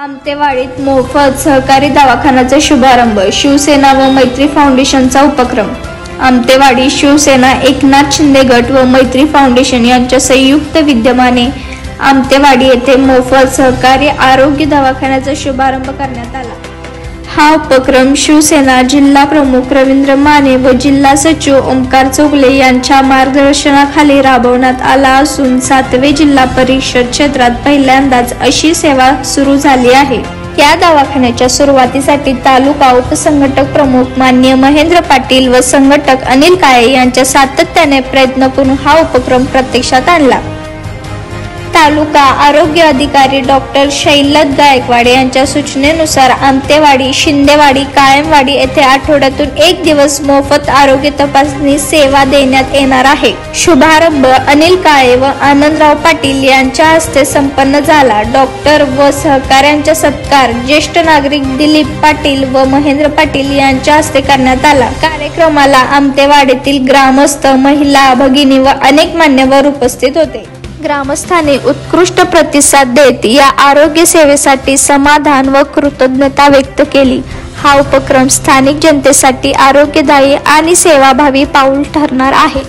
आमतेवाडीत मोफत सहकारी दवाखान्याचा शुभारंभ, शिवसेना व मैत्री फाउंडेशनचा उपक्रम। आमतेवाडी शिवसेना एकनाथ शिंदे गट व मैत्री फाउंडेशन यांच्या संयुक्त विद्यमाने आमतेवाडी येथे मोफत सहकारी आरोग्य दवाखान्याचा शुभारंभ करण्यात आला। हा उपक्रम शिवसेना जिल्हा प्रमुख रवींद्र माने व जिल्हा सचिव ओमकार चौगले यांच्या मार्गदर्शनाखाली राबवण्यात आला असून 7वे जिल्हा परिषद क्षेत्रात पहिल्यांदाच अशी सेवा सुरू झाली आहे। या दवाखान्याच्या सुरुवातीसाठी तालुका उपसंघटक प्रमुख माननीय महेंद्र पाटील व संघटक अनिल काळे यांच्या सातत्याने प्रयत्न करून हा उपक्रम प्रत्यक्षात आणला। तालुका आरोग्य अधिकारी डॉक्टर शैलत गायकवाड यांच्या सूचनेनुसार आमतेवाडी, शिंदेवाडी, कायमवाडी येथे आठवड्यातून 1 दिवस मोफत आरोग्य तपासणी सेवा देण्यात येणार आहे। शुभारंभ अनिल काळे व आनंदराव पाटील यांच्या हस्ते संपन्न झाला। डॉक्टर व सहकाऱ्यांचा सत्कार ज्येष्ठ नागरिक दिलीप पाटील व महेंद्र पाटील यांच्या हस्ते करण्यात आला। कार्यक्रमाला आमतेवाडीतील ग्रामस्थ, महिला, भगिनी व अनेक मान्यवर उपस्थित होते। ग्रामस्थांनी उत्कृष्ट प्रतिसाद देत या आरोग्य सेवेसाठी समाधान व कृतज्ञता व्यक्त केली। हा उपक्रम स्थानिक जनतेसाठी आरोग्यदायी आणि सेवाभावी पाऊल ठरणार आहे।